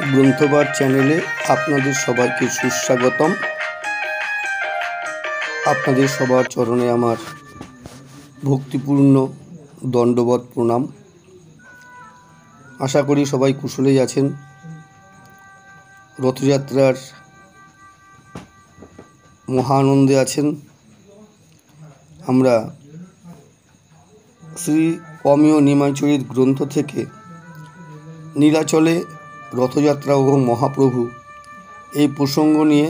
গ্রন্থপাঠ চ্যানেলে আপনাদের সবাইকে সুস্বাগতম। আপনাদের সবার চরণে আমার ভক্তিপূর্ণ দণ্ডবৎ প্রণাম। আশা করি সবাই কুশলেই আছেন। রথযাত্রার মহা আনন্দে আছেন। আমরা শ্রী অমিয় নিমাইচরিত গ্রন্থ থেকে নীলাচলে রথযাত্রা ও মহাপ্রভু এই প্রসঙ্গ নিয়ে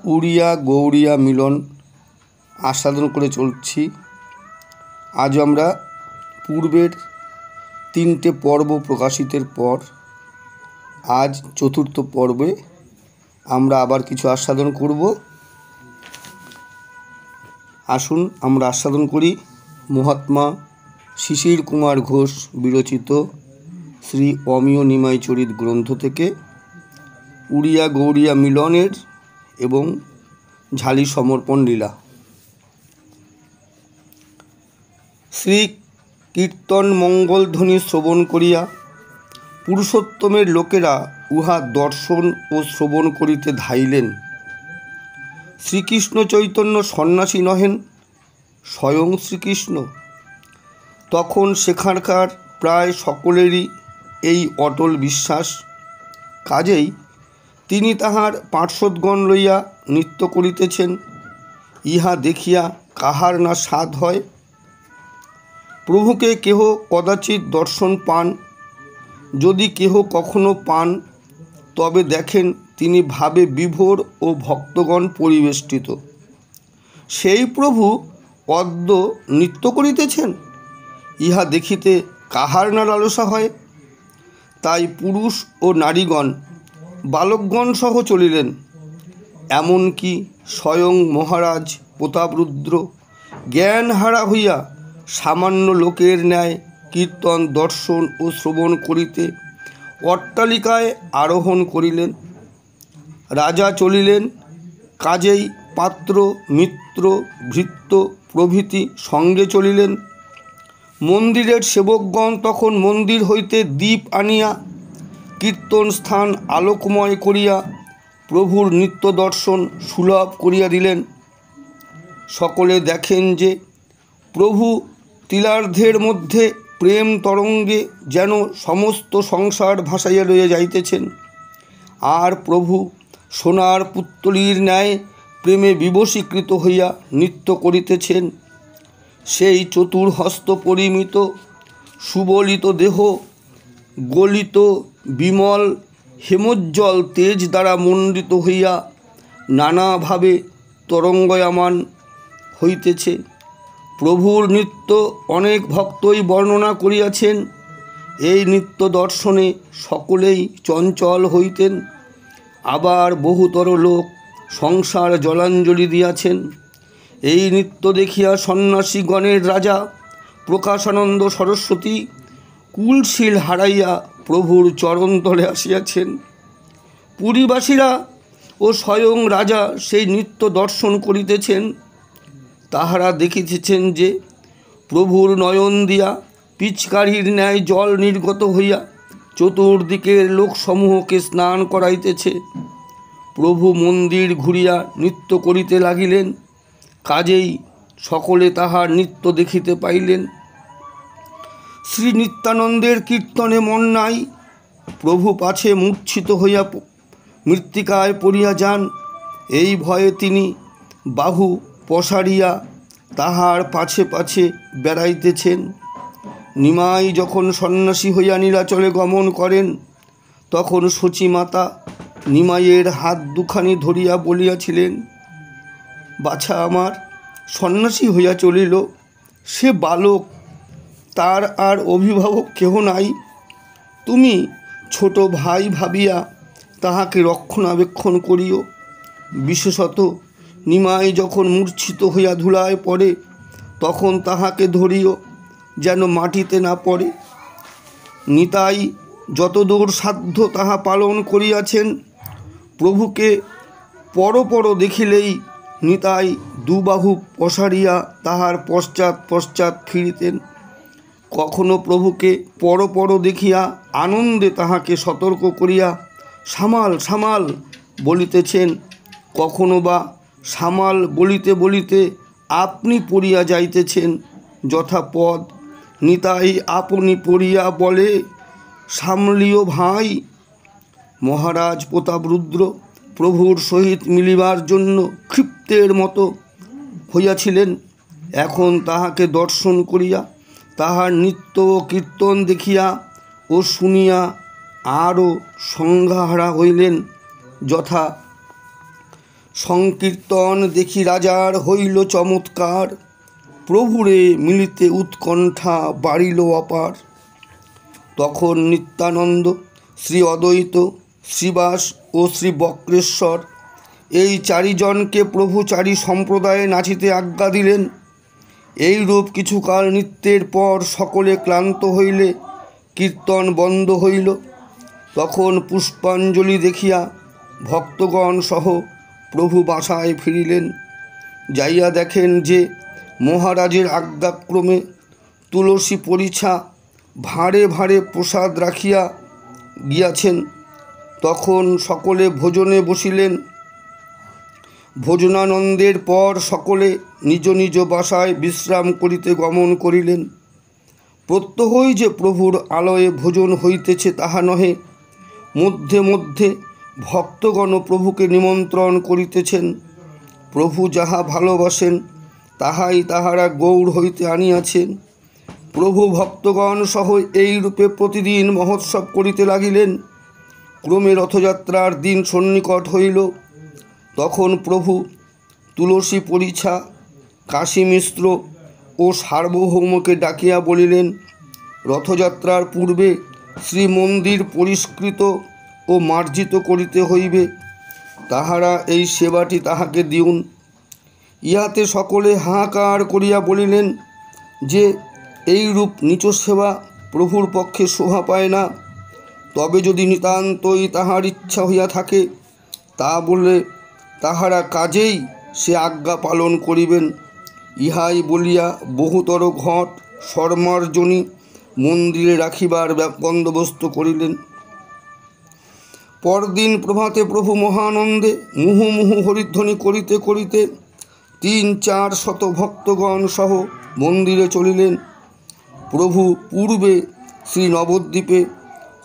উড়িয়া গৌড়িয়া মিলন আস্বাদন করে চলছি। আজ আমরা পূর্বের 3টে পর্ব প্রকাশিতের পর আজ চতুর্থ পর্বে আমরা আবার কিছু আস্বাদন করব। আসুন আমরা আস্বাদন করি মহাত্মা শিশির কুমার ঘোষ বিরচিত শ্রী অমিয় নিমাইচরিত গ্রন্থ থেকে উড়িয়া গৌড়িয়া মিলনের এবং ঝালি সমর্পণ লীলা। শ্রী কীর্তন মঙ্গলধ্বনি শ্রবণ করিয়া পুরুষোত্তমের লোকেরা উহা দর্শন ও শ্রবণ করিতে ধাইলেন। শ্রীকৃষ্ণ চৈতন্য সন্ন্যাসী নহেন, স্বয়ং শ্রীকৃষ্ণ। তখন সেখানকার প্রায় সকলেরই এই অটল বিশ্বাস। কাজেই তিনি তাহার পার্শ্বদগণ লইয়া নৃত্য করিতেছেন। ইহা দেখিয়া কাহার না স্বাদ হয়। প্রভুকে কেহ কদাচিৎ দর্শন পান, যদি কেহ কখনো পান তবে দেখেন তিনি ভাবে বিভোর ও ভক্তগণ পরিবেষ্টিত। সেই প্রভু অদ্য নৃত্য করিতেছেন, ইহা দেখিতে কাহার না লালসা হয়। তাই পুরুষ ও নারীগণ বালকগণ সহ চলিলেন। এমনকি স্বয়ং মহারাজ প্রতাপরুদ্র জ্ঞান হারা হইয়া সামান্য লোকের ন্যায় কীর্তন দর্শন ও শ্রবণ করিতে অট্টালিকায় আরোহণ করিলেন। রাজা চলিলেন, কাজেই পাত্র মিত্র ভৃত্য প্রভৃতি সঙ্গে চলিলেন। মন্দিরের সেবকগণ তখন মন্দির হইতে দীপ আনিয়া কীর্তন স্থান আলোকময় করিয়া প্রভুর নিত্য দর্শন সুলভ করিয়া দিলেন। সকলে দেখেন যে প্রভু তিলার্ধের মধ্যে প্রেম তরঙ্গে যেন সমস্ত সংসার ভাসাইয়া লইয়া যাইতেছেন, আর প্রভু সোনার পুত্তলীর ন্যায় প্রেমে বিবশীকৃত হইয়া নৃত্য করিতেছেন। সেই চতুর্হস্ত পরিমিত সুবলিত দেহ গলিত বিমল হেমোজ্জ্বল তেজ দ্বারা মণ্ডিত হইয়া নানাভাবে তরঙ্গয়মান হইতেছে। প্রভুর নৃত্য অনেক ভক্তই বর্ণনা করিয়াছেন। এই নৃত্য দর্শনে সকলেই চঞ্চল হইতেন। আবার বহুতর লোক সংসার জলাঞ্জলি দিয়াছেন। এই নৃত্য দেখিয়া সন্ন্যাসীগণের রাজা প্রকাশানন্দ সরস্বতী কুলশীল হারাইয়া প্রভুর চরণতলে আসিয়াছেন। পুরীবাসীরা ও স্বয়ং রাজা সেই নৃত্য দর্শন করিতেছেন। তাহারা দেখিতেছেন যে প্রভুর নয়ন দিয়া পিচকারির ন্যায় জল নির্গত হইয়া চতুর্দিকের লোকসমূহকে স্নান করাইতেছে। প্রভু মন্দির ঘুরিয়া নৃত্য করিতে লাগিলেন। কাজেই সকলে তাহার নৃত্য দেখিতে পাইলেন। শ্রী নিত্যানন্দের কীর্তনে মন নাই। প্রভু পাছে মূর্ছিত হইয়া মৃত্তিকায় পড়িয়া যান, এই ভয়ে তিনি বাহু পসারিয়া তাহার পাছে পাছে বেড়াইতেছেন। নিমাই যখন সন্ন্যাসী হইয়া নীলাচলে গমন করেন, তখন শচীমাতা নিমাইয়ের হাত দুখানি ধরিয়া বলিয়াছিলেন, বাছা আমার সন্ন্যাসী হইয়া চলিল, সে বালক, তার আর অভিভাবক কেহ নাই। তুমি ছোট ভাই ভাবিয়া তাহাকে রক্ষণাবেক্ষণ করিও। বিশেষত নিমাই যখন মূর্ছিত হইয়া ধুলায় পড়ে, তখন তাহাকে ধরিও, যেন মাটিতে না পড়ে। নিতাই যতদূর সাধ্য তাহা পালন করিয়াছেন। প্রভুকে পর দেখিলেই নিতাই দুবাহু পসারিয়া তাহার পশ্চাৎ পশ্চাৎ ফিরিতেন। কখনো প্রভুকে পর দেখিয়া আনন্দে তাহাকে সতর্ক করিয়া সামাল সামাল বলিতেছেন, কখনো বা সামাল বলিতে বলিতে আপনি পড়িয়া যাইতেছেন যথাপদ। নিতাই আপনি পড়িয়া বলে, সামলিও ভাই। মহারাজ প্রতাপরুদ্র প্রভুর সহিত মিলিবার জন্য ক্ষিপ্তের মতো হইয়াছিলেন। এখন তাহাকে দর্শন করিয়া, তাহার নৃত্য ও কীর্তন দেখিয়া ও শুনিয়া আরও সংজ্ঞাহারা হইলেন। যথা সংকীর্তন দেখি রাজার হইল চমৎকার, প্রভুরে মিলিতে উৎকণ্ঠা বাড়িল অপার। তখন নিত্যানন্দ, শ্রী অদ্বৈত, শ্রীবাস ও শ্রী বক্রেশ্বর এই চারিজনকে প্রভু চারি সম্প্রদায়ে নাচিতে আজ্ঞা দিলেন। এইরূপ কিছুকাল নৃত্যের পর সকলে ক্লান্ত হইলে কীর্তন বন্ধ হইল। তখন পুষ্পাঞ্জলি দেখিয়া ভক্তগণ সহ প্রভু বাসায় ফিরিলেন। যাইয়া দেখেন যে মহারাজের আজ্ঞাক্রমে তুলসী পরিছা ভাঁড়ে ভাঁড়ে প্রসাদ রাখিয়া গিয়াছেন। তখন সকলে ভোজনে বসিলেন। ভোজনানন্দের পর সকলে নিজ নিজ বাসায় বিশ্রাম করিতে গমন করিলেন। প্রত্যহই যে প্রভুর আলয়ে ভোজন হইতেছে তাহা নহে, মধ্যে মধ্যে ভক্তগণ প্রভুকে নিমন্ত্রণ করিতেছেন। প্রভু যাহা ভালোবাসেন তাহাই তাহারা গৌড় হইতে আনিয়াছেন। প্রভু ভক্তগণ সহ এই রূপে প্রতিদিন মহোৎসব করিতে লাগিলেন। ক্রমে রথযাত্রার দিন সন্নিকট হইল। তখন প্রভু তুলসী পরিছা, কাশী মিশ্র ও সার্বভৌমকে ডাকিয়া বলিলেন, রথযাত্রার পূর্বে শ্রীমন্দির পরিষ্কৃত ও মার্জিত করিতে হইবে, তাহারা এই সেবাটি তাহাকে দিউন। ইহাতে সকলে হাহাকার করিয়া বলিলেন যে এইরূপ নীচ সেবা প্রভুর পক্ষে শোভা পায় না। তবে যদি নিতান্তই তাহার ইচ্ছা হইয়া থাকে তা বলে তাহারা কাজেই সে আজ্ঞা পালন করিবেন। ইহাই বলিয়া বহুতর ঘট স্বর্মার্জনী মন্দিরে রাখিবার বন্দোবস্ত করিলেন। পরদিন প্রভাতে প্রভু মহানন্দে মুহুর্মুহু হরিধ্বনি করিতে করিতে ৩-৪ শত ভক্তগণ সহ মন্দিরে চলিলেন। প্রভু পূর্বে শ্রী নবদ্বীপে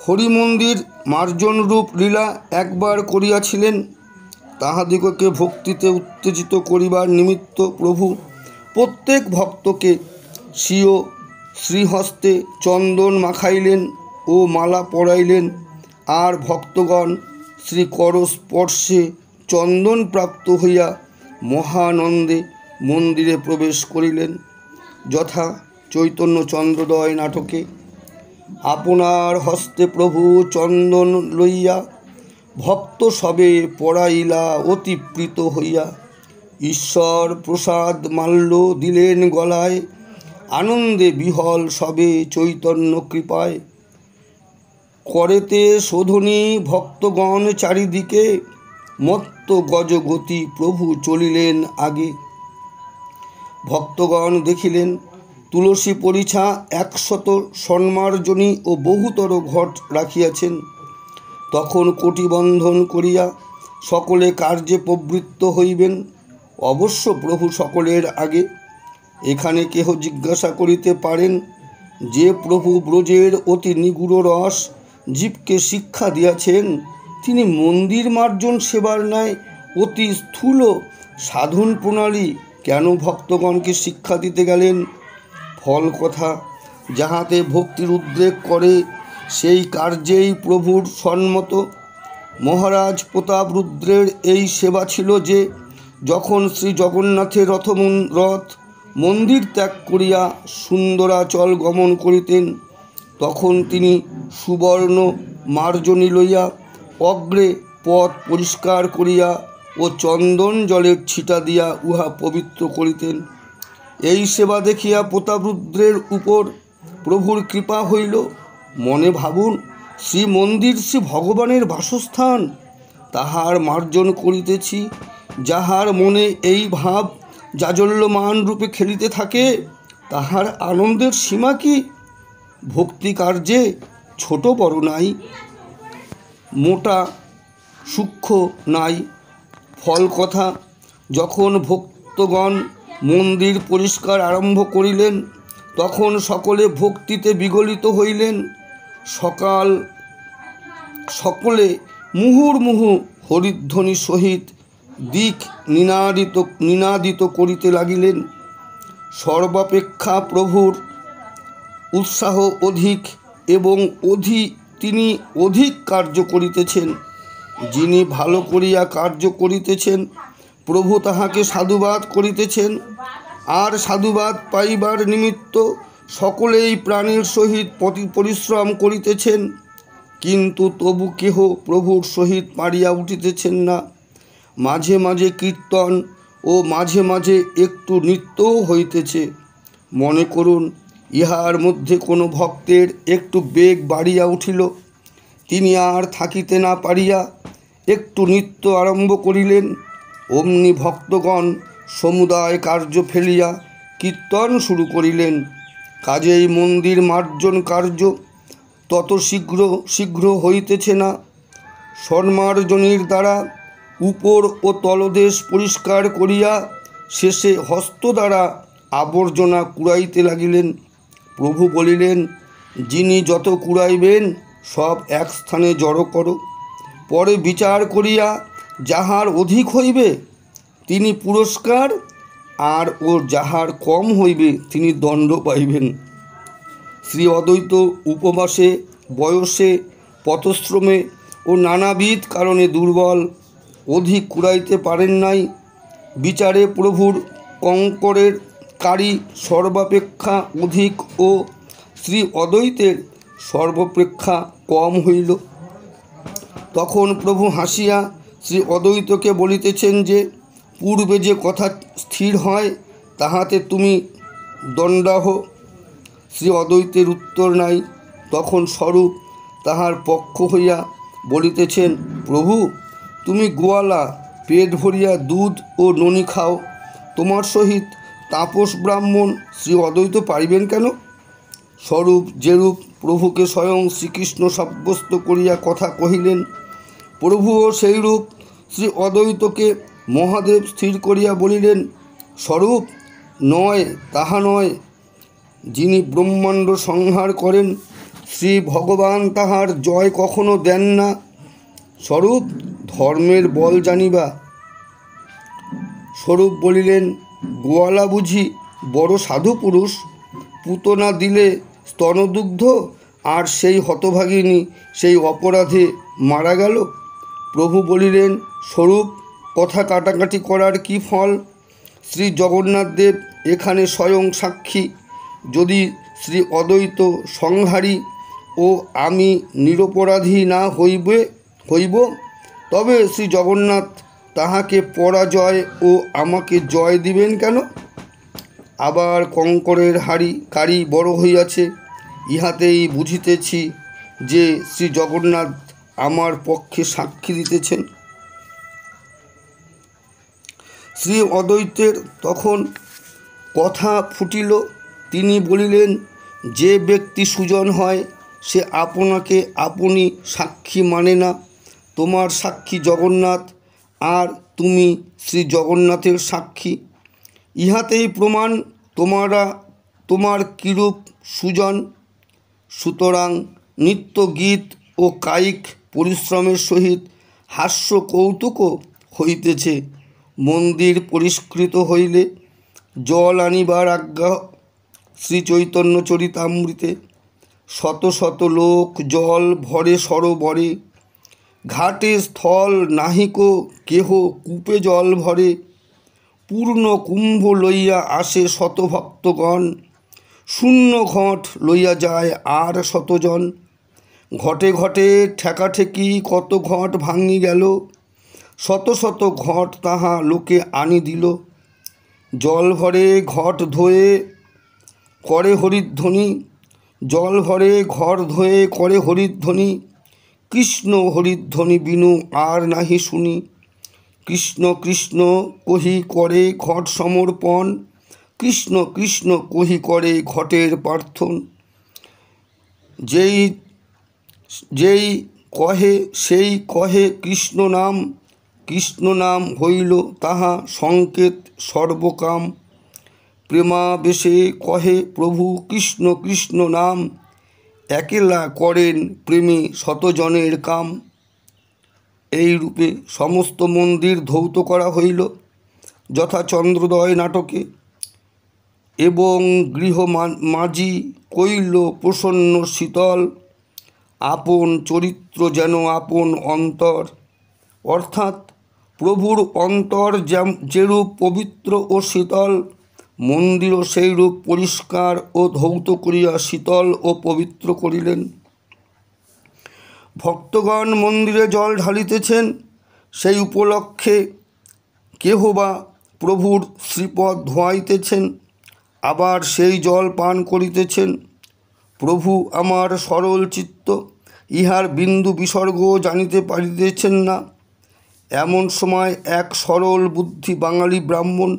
হরিমন্দির মার্জনরূপ লীলা একবার করিয়াছিলেন। তাহাদিগকে ভক্তিতে উত্তেজিত করিবার নিমিত্ত প্রভু প্রত্যেক ভক্তকে স্বীয় শ্রীহস্তে চন্দন মাখাইলেন ও মালা পরাইলেন, আর ভক্তগণ শ্রী করস্পর্শে চন্দন প্রাপ্ত হইয়া মহানন্দে মন্দিরে প্রবেশ করিলেন। যথা চৈতন্য চন্দ্রোদয় নাটকে আপনার হস্তে প্রভু চন্দন লইয়া ভক্ত সবে পড়াইলা অতি প্রীত হইয়া, ঈশ্বর প্রসাদ মাল্য দিলেন গলায়, আনন্দে বিহল সবে চৈতন্য কৃপায়। করেতে শোধনী ভক্তগণ চারিদিকে, মত্ত গজগতি প্রভু চলিলেন আগে। ভক্তগণ দেখিলেন তুলসী পরিছা ১০০ স্বর্মার্জনী ও বহুতর ঘট রাখিয়াছেন। তখন কোটিবন্ধন করিয়া সকলে কার্যে প্রবৃত্ত হইবেন। অবশ্য প্রভু সকলের আগে। এখানে কেহ জিজ্ঞাসা করিতে পারেন যে প্রভু ব্রজের অতি নিগুড় রস জীবকে শিক্ষা দিয়াছেন, তিনি মন্দির মার্জন সেবার ন্যায় অতি স্থূল সাধন প্রণালী কেন ভক্তগণকে শিক্ষা দিতে গেলেন? ফল কথা, যাহাতে ভক্তির উদ্রেক করে সেই কার্যেই প্রভুর সম্মত। মহারাজ প্রতাপরুদ্রের এই সেবা ছিল যে যখন শ্রী জগন্নাথের রথ মন্দির ত্যাগ করিয়া সুন্দরাচল গমন করিতেন, তখন তিনি সুবর্ণ মার্জনী লইয়া অগ্রে পথ পরিষ্কার করিয়া ও চন্দন জলের ছিটা দিয়া উহা পবিত্র করিতেন। এই সেবা দেখিয়া প্রতাপরুদ্রের উপর প্রভুর কৃপা হইল। মনে ভাবুন, শ্রীমন্দির শ্রী ভগবানের বাসস্থান, তাহার মার্জন করিতেছি। যাহার মনে এই ভাব জাজল্যমান রূপে খেলিতে থাকে, তাহার আনন্দের সীমা কি? ভক্তি কার্যে ছোট বড় নাই। মোটা সূক্ষ্ম নাই। ফল কথা, যখন ভক্তগণ মন্দির পরিষ্কার আরম্ভ করিলেন, তখন সকলে ভক্তিতে বিগলিত হইলেন। সকলে মুহুর্মুহু হরিধ্বনি সহিত দিক নিনাদিত করিতে লাগিলেন। সর্বাপেক্ষা প্রভুর উৎসাহ অধিক এবং তিনি অধিক কার্য করিতেছেন। যিনি ভালো করিয়া কার্য করিতেছেন, প্রভু তাহাকে সাধুবাদ করিতেছেন, আর সাধুবাদ পাইবার নিমিত্ত সকলেই প্রাণীর সহিত পরিশ্রম করিতেছেন, কিন্তু তবু কেহ প্রভুর সহিত পারিয়া উঠিতেছেন না। মাঝে মাঝে কীর্তন ও মাঝে মাঝে একটু নৃত্যও হইতেছে। মনে করুন, ইহার মধ্যে কোনো ভক্তের একটু বেগ বাড়িয়া উঠিল, তিনি আর থাকিতে না পারিয়া একটু নৃত্য আরম্ভ করিলেন। অমনি ভক্তগণ সমুদায় কার্য ফেলিয়া কীর্তন শুরু করিলেন। কাজেই মন্দির মার্জন কার্য তত শীঘ্র হইতেছে না। সন্মার্জনীর দ্বারা উপর ও তলদেশ পরিষ্কার করিয়া শেষে হস্ত দ্বারা আবর্জনা কুড়াইতে লাগিলেন। প্রভু বলিলেন, যিনি যত কুড়াইবেন সব এক স্থানে জড়ো করো, পরে বিচার করিয়া যাহার অধিক হইবে তিনি পুরস্কার, আর যাহার কম হইবে তিনি দণ্ড পাইবেন। শ্রী অদ্বৈত উপবাসে, বয়সে, পথশ্রমে ও নানাবিধ কারণে দুর্বল, অধিক কুড়াইতে পারেন নাই। বিচারে প্রভুর কঙ্করের কারি সর্বাপেক্ষা অধিক ও শ্রী অদ্বৈতের সর্বাপেক্ষা কম হইল। তখন প্রভু হাসিয়া শ্রী অদ্বৈতকে বলিতেছেন যে, পূর্বে যে কথা স্থির হয় তাহাতে তুমি দণ্ডাহ। শ্রী অদ্বৈতের উত্তর নাই। তখন স্বরূপ তাহার পক্ষ হইয়া বলিতেছেন, প্রভু, তুমি গোয়ালা, পেট ভরিয়া দুধ ও ননি খাও, তোমার সহিত তাপস ব্রাহ্মণ শ্রী অদ্বৈত পারিবেন কেন? স্বরূপ যেরূপ প্রভুকে স্বয়ং শ্রীকৃষ্ণ সাব্যস্ত করিয়া কথা কহিলেন, প্রভুও সেইরূপ শ্রী অদ্বৈতকে মহাদেব স্থির করিয়া বলিলেন, স্বরূপ নয়, তাহা নয়। যিনি ব্রহ্মাণ্ড সংহার করেন, শ্রী ভগবান তাহার জয় কখনো দেন না। স্বরূপ ধর্মের বল জানিবা। স্বরূপ বলিলেন, গোয়ালা বুঝি বড় সাধু পুরুষ, পুতনা দিলে স্তনদুগ্ধ, আর সেই হতভাগিনী সেই অপরাধে মারা গেল। প্রভু বলিলেন, স্বরূপ কথা কাটাকাটি করার কি ফল? শ্রী জগন্নাথ দেব এখানে স্বয়ং সাক্ষী। যদি শ্রী অদ্বৈত সংহারী ও আমি নিরপরাধী না হইব, তবে শ্রী জগন্নাথ তাহাকে পরাজয় ও আমাকে জয় দিবেন কেন? আবার কঙ্করের কারি বড় হইয়াছে, ইহাতেই বুঝিতেছি যে শ্রী জগন্নাথ আমার পক্ষে সাক্ষী দিতেছেন। শ্রী অদ্বৈতের তখন কথা ফুটিল। তিনি বলিলেন, যে ব্যক্তি সুজন হয় সে আপনাকে আপনি সাক্ষী মানে না। তোমার সাক্ষী জগন্নাথ, আর তুমি শ্রী জগন্নাথের সাক্ষী। ইহাতেই প্রমাণ তোমার কিরূপ সুজন। সুতরাং নিত্য গীত ও কায়িক পরিশ্রমের সহিত হাস্য কৌতুকও হইতেছে। মন্দির পরিষ্কৃত হইলে জল আনিবার আজ্ঞা শ্রী চৈতন্য চরিতামৃতে। শত শত লোক জল ভরে সরোবরে, ঘাটে স্থল নাহিক কেহ কূপে জল ভরে। পূর্ণ কুম্ভ লইয়া আসে শত ভক্তগণ, শূন্য ঘট লইয়া যায় আর শতজন। ঘটে ঘটে ঠেকাঠেকি কত ঘট ভাঙি গেল, শত শত ঘট তাহা লোকে আনি দিল। জল ভরে ঘট ধোয়ে করে হরিধ্বনি, জল ভরে ঘর ধোয়ে করে হরিধ্বনি। কৃষ্ণ হরিধ্বনি বিনু আর নাহি শুনি। কৃষ্ণ কৃষ্ণ কহি করে ঘট সমর্পণ, কৃষ্ণ কৃষ্ণ কহি করে ঘটের প্রার্থন। যেই কহে সেই কহে কৃষ্ণ নাম, কৃষ্ণ নাম হইল তাহা সংকেত সর্বকাম। প্রেমাবেশে কহে প্রভু কৃষ্ণ কৃষ্ণ নাম, একেলা করেন প্রেমী শতজনের কাম। এই রূপে সমস্ত মন্দির ধৌত করা হইল যথা চন্দ্রোদয় নাটকে, এবং গৃহ মাঝি কইল প্রসন্ন শীতল, আপন চরিত্র যেন আপন অন্তর। অর্থাৎ প্রভুর অন্তর যেরূপ পবিত্র ও শীতল, মন্দিরও সেইরূপ পরিষ্কার ও ধৌত করিয়া শীতল ও পবিত্র করিলেন। ভক্তগণ মন্দিরে জল ঢালিতেছেন, সেই উপলক্ষে কেহ বা প্রভুর শ্রীপদ ধোয়াইতেছেন, আবার সেই জল পান করিতেছেন। প্রভু আমার সরল চিত্ত, ইহার বিন্দু বিসর্গ জানিতে পারিতেছেন না। এমন সময় এক সরল বুদ্ধি বাঙালি ব্রাহ্মণ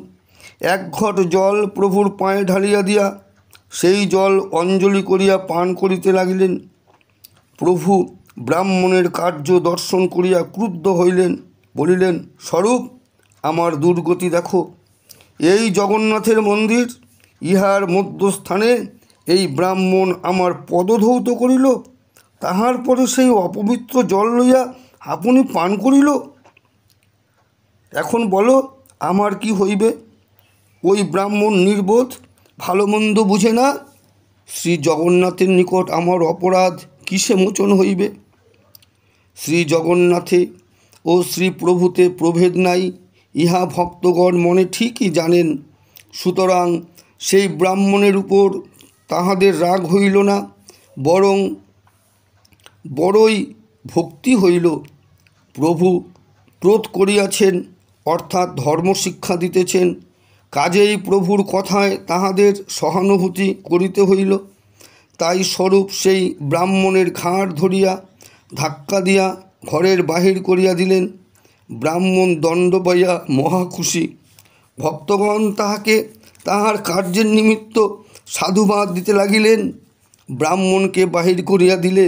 এক ঘট জল প্রভুর পায়ে ঢালিয়া দিয়া সেই জল অঞ্জলি করিয়া পান করিতে লাগিলেন। প্রভু ব্রাহ্মণের কার্য দর্শন করিয়া ক্রুদ্ধ হইলেন, বলিলেন, স্বরূপ আমার দুর্গতি দেখো। এই জগন্নাথের মন্দির, ইহার মধ্যস্থানে এই ব্রাহ্মণ আমার পদধৌত করিল, তাহার পরে সেই অপবিত্র জল লইয়া আপনি পান করিল। এখন বলো আমার কি হইবে? ওই ব্রাহ্মণ নির্বোধ, ভালো মন্দ বুঝে না। শ্রী জগন্নাথের নিকট আমার অপরাধ কিসে মোচন হইবে? শ্রী জগন্নাথে ও শ্রী প্রভুতে প্রভেদ নাই, ইহা ভক্তগণ মনে ঠিকই জানেন। সুতরাং সেই ব্রাহ্মণের উপর তাহাদের রাগ হইল না, বরং বড়ই ভক্তি হইল। প্রভু ক্রোধ করিয়াছেন, অর্থাৎ ধর্ম শিক্ষা দিতেছেন, কাজেই প্রভুর কথায় তাহাদের সহানুভূতি করিতে হইল। তাই স্বরূপ সেই ব্রাহ্মণের ঘাড় ধরিয়া ধাক্কা দিয়া ঘরের বাহির করিয়া দিলেন। ব্রাহ্মণ দণ্ড পাইয়া মহা খুশি। ভক্তগণ তাহাকে তাহার কার্যের নিমিত্ত সাধুবাদ দিতে লাগিলেন। ব্রাহ্মণকে বাহির করিয়া দিলে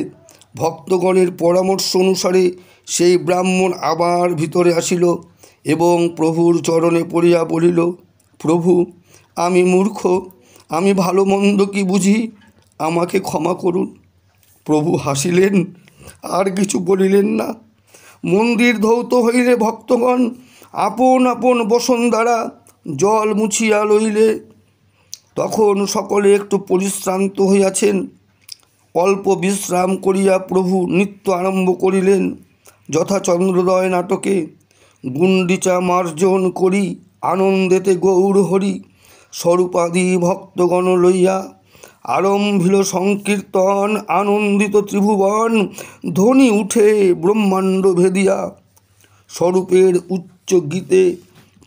ভক্তগণের পরামর্শ অনুসারে সেই ব্রাহ্মণ আবার ভিতরে আসিল এবং প্রভুর চরণে পড়িয়া বলিল, প্রভু আমি মূর্খ, আমি ভালো মন্দ কি বুঝি, আমাকে ক্ষমা করুন। প্রভু হাসিলেন, আর কিছু বলিলেন না। মন্দির ধৌত হইলে ভক্তগণ আপন আপন বসন দ্বারা জল মুছিয়া লইলে। তখন সকলে একটু পরিশ্রান্ত হইয়াছেন। অল্প বিশ্রাম করিয়া প্রভু নৃত্য আরম্ভ করিলেন যথা চন্দ্রোদয় নাটকে। গুণ্ডিচা মার্জন করি আনন্দেতে গৌর হরি, স্বরূপাদি ভক্তগণ লইয়া আরম্ভিল সংকীর্তন। আনন্দিত ত্রিভুবন ধ্বনি উঠে ব্রহ্মাণ্ড ভেদিয়া, স্বরূপের উচ্চ গীতে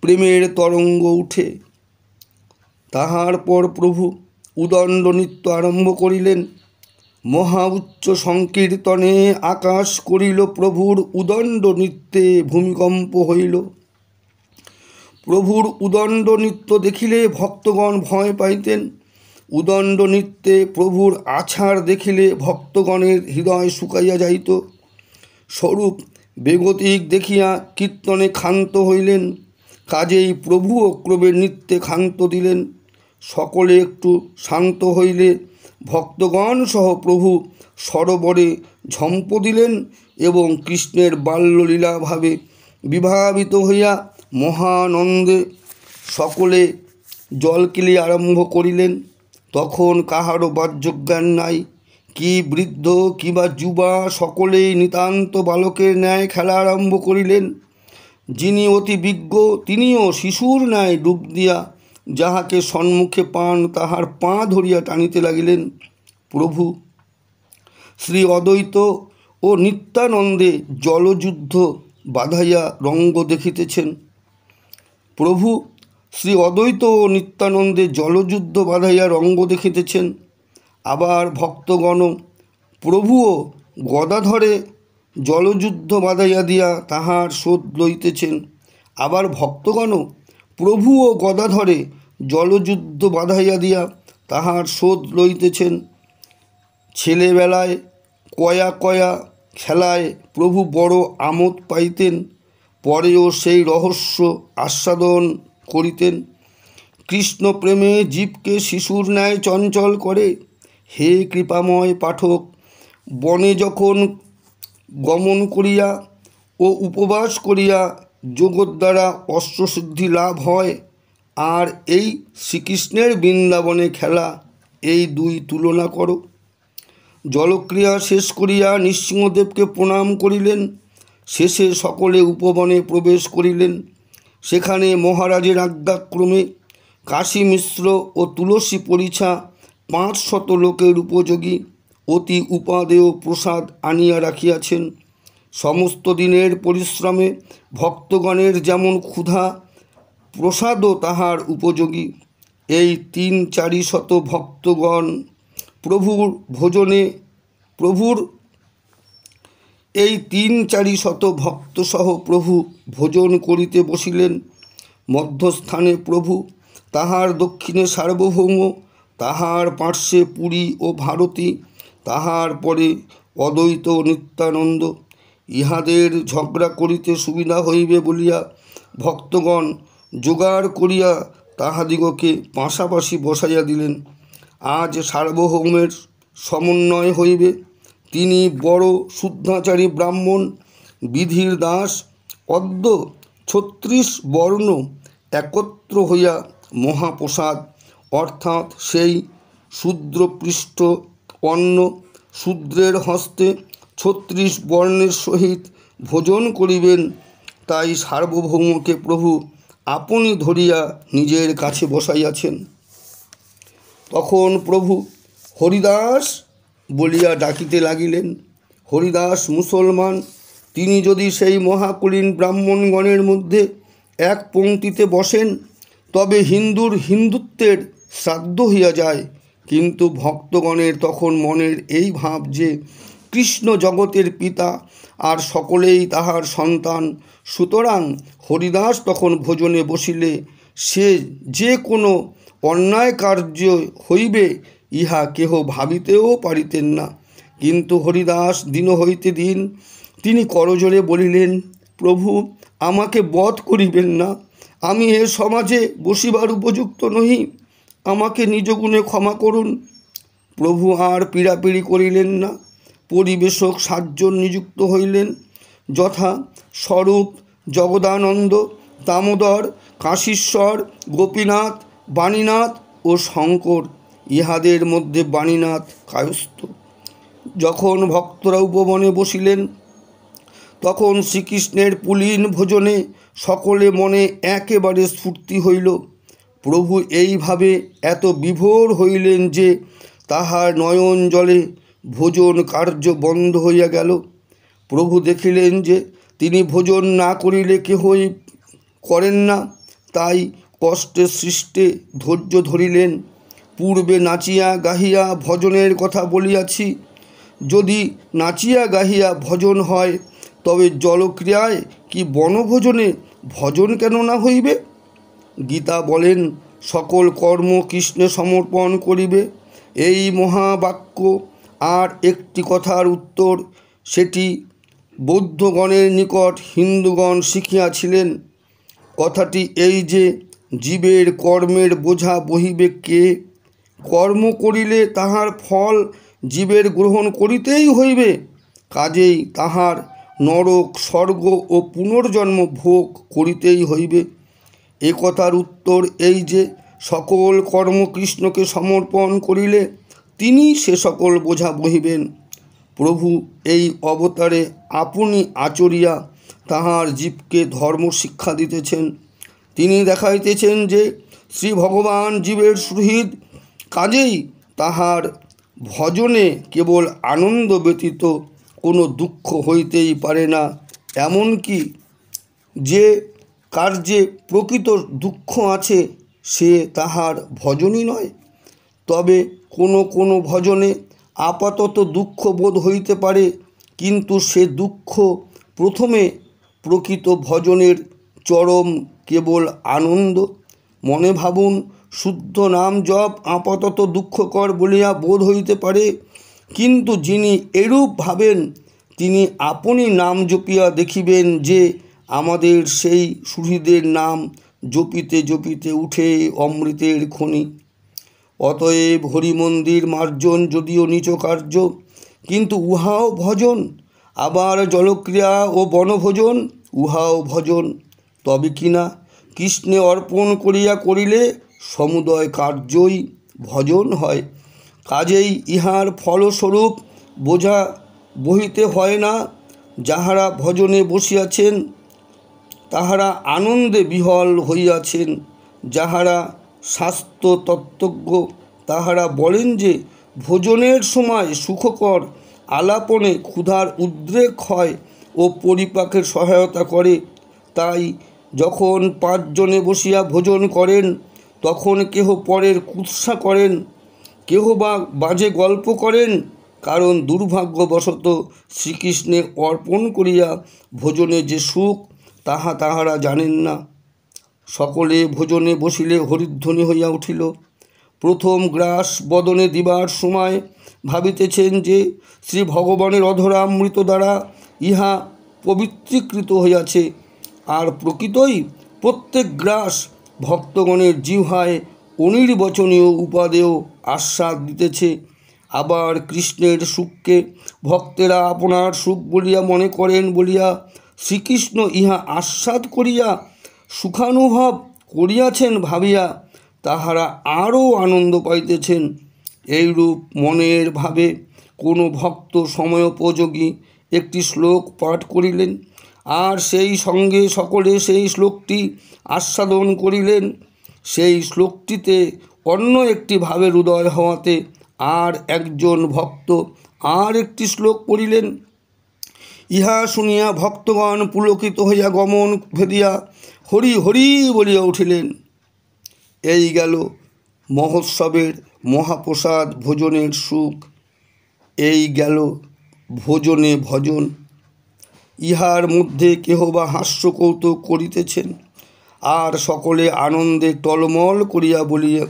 প্রেমের তরঙ্গ উঠে। তাহার পর প্রভু উদণ্ড নৃত্য আরম্ভ করিলেন। মহা উচ্চ সংকীর্তনে আকাশ করিল প্রভুর উদণ্ড নৃত্যে ভূমিকম্প হইল। প্রভুর উদণ্ড নৃত্য দেখিলে ভক্তগণ ভয় পাইতেন। উদণ্ড নৃত্যে প্রভুর আছাড় দেখিলে ভক্তগণের হৃদয় শুকাইয়া যাইত। স্বরূপ বেগতিক দেখিয়া কীর্তনে ক্ষান্ত হইলেন, কাজেই প্রভুও ক্রমে নৃত্যে ক্ষান্ত দিলেন। সকলে একটু শান্ত হইলে ভক্তগণ সহ প্রভু সরোবরে ঝম্প দিলেন এবং কৃষ্ণের বাল্যলীলাভাবে বিভাবিত হইয়া মহানন্দে সকলে জলকেলি আরম্ভ করিলেন। তখন কাহারও বাহ্যজ্ঞান নাই, কি বৃদ্ধ কিবা যুবা, সকলেই নিতান্ত বালকের ন্যায় খেলা আরম্ভ করিলেন। যিনি অতি বিজ্ঞ তিনিও শিশুর ন্যায় ডুব দিয়া যাহাকে সম্মুখে পান তাহার পা ধরিয়া টানিতে লাগিলেন। প্রভু শ্রী অদ্বৈত ও নিত্যানন্দে জলযুদ্ধ বাধাইয়া রঙ্গ দেখিতেছেন। প্রভু শ্রী অদ্বৈত ও নিত্যানন্দে জলযুদ্ধ বাধাইয়া রঙ্গ দেখিতেছেন। আবার ভক্তগণ প্রভুও গদাধরে জলযুদ্ধ বাধাইয়া দিয়া তাহার শোধ লইতেছেন। আবার ভক্তগণ প্রভু ও গদাধরে জলযুদ্ধ বাধাইয়া দিয়া তাহার শোধ লইতেছেন। ছেলেবেলায় কয়া কয়া খেলায় প্রভু বড় আমোদ পাইতেন, পরেও সেই রহস্য আস্বাদন করিতেন। কৃষ্ণ প্রেমে জীবকে শিশুর ন্যায় চঞ্চল করে। হে কৃপাময় পাঠক, বনে যখন গমন করিয়া ও উপবাস করিয়া যোগের দ্বারা অষ্টসিদ্ধি লাভ হয়, আর এই শ্রীকৃষ্ণের বৃন্দাবনে খেলা, এই দুই তুলনা করো। জলক্রিয়া শেষ করিয়া নৃসিংহদেবকে প্রণাম করিলেন। শেষে সকলে উপবনে প্রবেশ করিলেন। সেখানে মহারাজের আজ্ঞাক্রমে কাশী মিশ্র ও তুলসী পরিছা 500 লোকের উপযোগী অতি উপাদেয় প্রসাদ আনিয়া রাখিয়াছেন। সমস্ত দিনের পরিশ্রমে ভক্তগণের যেমন ক্ষুধা, প্রসাদও তাহার উপযোগী। এই 3-400 ভক্তগণ প্রভুর এই 3-400 ভক্তসহ প্রভু ভোজন করিতে বসিলেন। মধ্যস্থানে প্রভু, তাহার দক্ষিণে সার্বভৌম, তাহার পার্শ্বে পুরী ও ভারতী, তাহার পরে অদ্বৈত নিত্যানন্দ। ইহাদের ঝগড়া করিতে সুবিধা হইবে বলিয়া ভক্তগণ জোগাড় করিয়া তাহাদিগকে পাশাপাশি বসাইয়া দিলেন। আজ সার্বভৌমের সমন্বয় হইবে। তিনি বড় শুদ্ধাচারী ব্রাহ্মণ, বিধির দাস। অদ্য 36 বর্ণ একত্র হইয়া মহাপ্রসাদ, অর্থাৎ সেই শূদ্রপৃষ্ঠ অন্ন শূদ্রের হস্তে 36 বর্ণের সহিত ভোজন করিবেন। তাই সার্বভৌমকে প্রভু আপনি ধরিয়া নিজের কাছে বসাইয়াছেন। তখন প্রভু হরিদাস বলিয়া ডাকিতে লাগিলেন। হরিদাস মুসলমান। তিনি যদি সেই মহাকুলীন ব্রাহ্মণগণের মধ্যে এক পংক্তিতে বসেন, তবে হিন্দুত্বের শ্রাদ্ধ হইয়া যায়। কিন্তু ভক্তগণের তখন মনের এই ভাব যে কৃষ্ণ জগতের পিতা, আর সকলেই তাহার সন্তান। সুতরাং হরিদাস তখন ভোজনে বসিলে সে যে কোনো অন্যায় কার্য হইবে, ইহা কেহ ভাবিতেও পারিতেন না। কিন্তু হরিদাস দিন হইতে দিন তিনি করজোড়ে বলিলেন, প্রভু, আমাকে বধ করিবেন না। আমি এ সমাজে বসিবার উপযুক্ত নহি। আমাকে নিজ গুণে ক্ষমা করুন। প্রভু আর পীড়াপিড়ি করিলেন না। পরিবেশক 7 জন নিযুক্ত হইলেন, যথা স্বরূপ, জগদানন্দ, দামোদর, কাশীশ্বর, গোপীনাথ, বাণীনাথ ও শঙ্কর। ইহাদের মধ্যে বাণীনাথ কায়স্থ। যখন ভক্তরা উপবনে বসিলেন, তখন শ্রীকৃষ্ণের পুলীন ভোজনে সকলে মনে একেবারে স্ফূর্তি হইল। প্রভু এইভাবে এত বিভোর হইলেন যে তাহার নয়ন জলে ভোজন কার্য বন্ধ হইয়া গেল। প্রভু দেখিলেন যে তিনি ভোজন না করিলে কেহই করেন না, তাই কষ্টে সৃষ্টে ধৈর্য ধরিলেন। পূর্বে নাচিয়া গাহিয়া ভজনের কথা বলিয়াছি। যদি নাচিয়া গাহিয়া ভজন হয়, তবে জলক্রিয়ায় কি বনভোজনে ভজন কেন না হইবে? গীতা বলেন, সকল কর্ম কৃষ্ণে সমর্পণ করিবে। এই মহাবাক্য আর একটি কথার উত্তর। সেটি বৌদ্ধগণের নিকট হিন্দুগণ শিখিয়াছিলেন। কথাটি এই যে, জীবের কর্মের বোঝা বহিবে কে? কর্ম করিলে তাহার ফল জীবের গ্রহণ করিতেই হইবে। কাজেই তাহার নরক, স্বর্গ ও পুনর্জন্ম ভোগ করিতেই হইবে। এ কথার উত্তর এই যে, সকল কর্ম কৃষ্ণকে সমর্পণ করিলে তিনি সে সকল বোঝা বহিবেন। প্রভু এই অবতারে আপনি আচরিয়া তাহার জীবকে ধর্ম শিক্ষা দিতেছেন। তিনি দেখাইতেছেন যে শ্রী ভগবান জীবের সুহৃদ, কাজেই তাহার ভজনে কেবল আনন্দ ব্যতীত কোনো দুঃখ হইতেই পারে না। এমনকি যে কার্যে প্রকৃত দুঃখ আছে, সে তাহার ভজনই নয়। তবে কোনো ভজনে আপাতত দুঃখ বোধ হইতে পারে, কিন্তু সে দুঃখ প্রথমে প্রকৃত ভজনের চরম কেবল আনন্দ। মনে ভাবুন, শুদ্ধ নাম জপ আপাতত দুঃখকর বলিয়া বোধ হইতে পারে, কিন্তু যিনি এরূপ ভাবেন তিনি আপনি নাম জপিয়া দেখিবেন যে আমাদের সেই সুহৃদের নাম জপিতে জপিতে উঠে অমৃতের খনি। অতএব হরিমন্দির মার্জন যদিও নিচ কার্য, কিন্তু উহাও ভজন। আবার জলক্রিয়া ও বনভোজন, উহাও ভজন। তবে কিনা কৃষ্ণে অর্পণ করিয়া করিলে সমুদয় কার্যই ভজন হয়। কাজেই ইহার ফলস্বরূপ বোঝা বহিতে হয় না। যাহারা ভজনে বসিয়াছেন তাহারা আনন্দে বিহ্বল হইয়াছেন। যাহারা শাস্ত্রতত্ত্বজ্ঞ তাহারা বলেন যে ভোজনের সময় সুখকর আলাপনে ক্ষুধার উদ্রেক হয় ও পরিপাকের সহায়তা করে। তাই যখন 5 জনে বসিয়া ভোজন করেন তখন কেহ পরের কুৎসা করেন, কেহ বা বাজে গল্প করেন, কারণ দুর্ভাগ্যবশত শ্রীকৃষ্ণে অর্পণ করিয়া ভোজনে যে সুখ তাহা তাহারা জানেন না। সকলে ভোজনে বসিলে হরিধ্বনি হইয়া উঠিল। প্রথম গ্রাস বদনে দিবার সময় ভাবিতেছেন যে শ্রী ভগবানের অধরামৃত দ্বারা ইহা পবিত্রীকৃত হইয়াছে, আর প্রকৃতই প্রত্যেক গ্রাস ভক্তগণের জিহ্বায় অনির্বচনীয় উপাদেয় আস্বাদ দিতেছে। আবার কৃষ্ণের সুখকে ভক্তেরা আপনার সুখ বলিয়া মনে করেন বলিয়া শ্রীকৃষ্ণ ইহা আস্বাদ করিয়া সুখানুভব করিয়াছেন ভাবিয়া তাহারা আরও আনন্দ পাইতেছেন। এইরূপ মনের ভাবে কোনো ভক্ত সময়োপযোগী একটি শ্লোক পাঠ করিলেন, আর সেই সঙ্গে সকলে সেই শ্লোকটি আস্বাদন করিলেন। সেই শ্লোকটিতে অন্য একটি ভাবের উদয় হওয়াতে আর একজন ভক্ত আর একটি শ্লোক পড়িলেন। ইহা শুনিয়া ভক্তগণ পুলকিত হইয়া গমন ভেদিয়া হরি হরি বলিয়া উঠিলেন। এই গেল মহোৎসবের মহাপ্রসাদ ভোজনের সুখ, এই গেল ভোজনে ভজন। ইহার মধ্যে কেহ বা হাস্য কৌতুক করিতেছেন, আর সকলে আনন্দে টলমল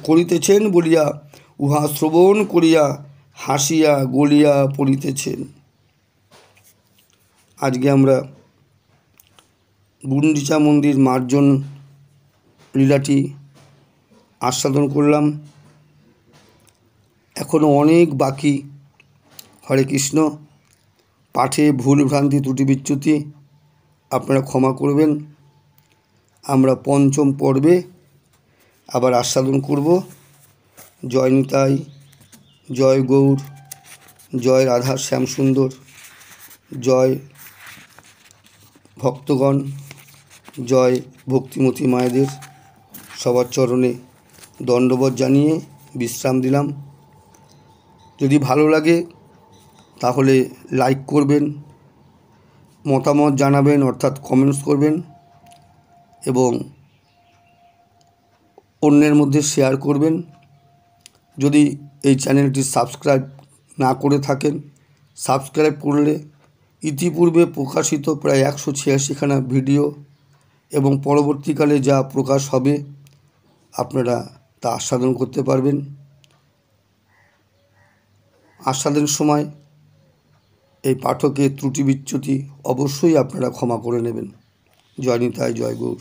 করিতেছেন বলিয়া উহা শ্রবণ করিয়া হাসিয়া গলিয়া পড়িতেছেন। আজকে আমরা গুন্ডিচা মন্দির মার্জন লীলাটি আস্বাদন করলাম। এখনও অনেক বাকি। হরে কৃষ্ণ। পাঠে ভুল ভ্রান্তি ত্রুটি বিচ্যুতি আপনারা ক্ষমা করবেন। আমরা 5ম পর্বে আবার আস্বাদন করব। জয় নিতাই, জয় গৌর, জয় রাধা শ্যামসুন্দর, জয় ভক্তগণ, জয় ভক্তিমতী মায়েদের। সবার চরণে দণ্ডবত জানিয়ে বিশ্রাম দিলাম। যদি ভালো লাগে তাহলে লাইক করবেন, মতামত জানাবেন অর্থাৎ কমেন্টস করবেন, এবং অন্যের মধ্যে শেয়ার করবেন। যদি এই চ্যানেলটি সাবস্ক্রাইব না করে থাকেন, সাবস্ক্রাইব করলে ইতিপূর্বে প্রকাশিত প্রায় 186খানা ভিডিও এবং পরবর্তীকালে যা প্রকাশ হবে আপনারা তা আস্বাদন করতে পারবেন। আস্বাদনের সময় এই পাঠকের ত্রুটি বিচ্যুতি অবশ্যই আপনারা ক্ষমা করে নেবেন। জয় নিতাই, জয় গৌর।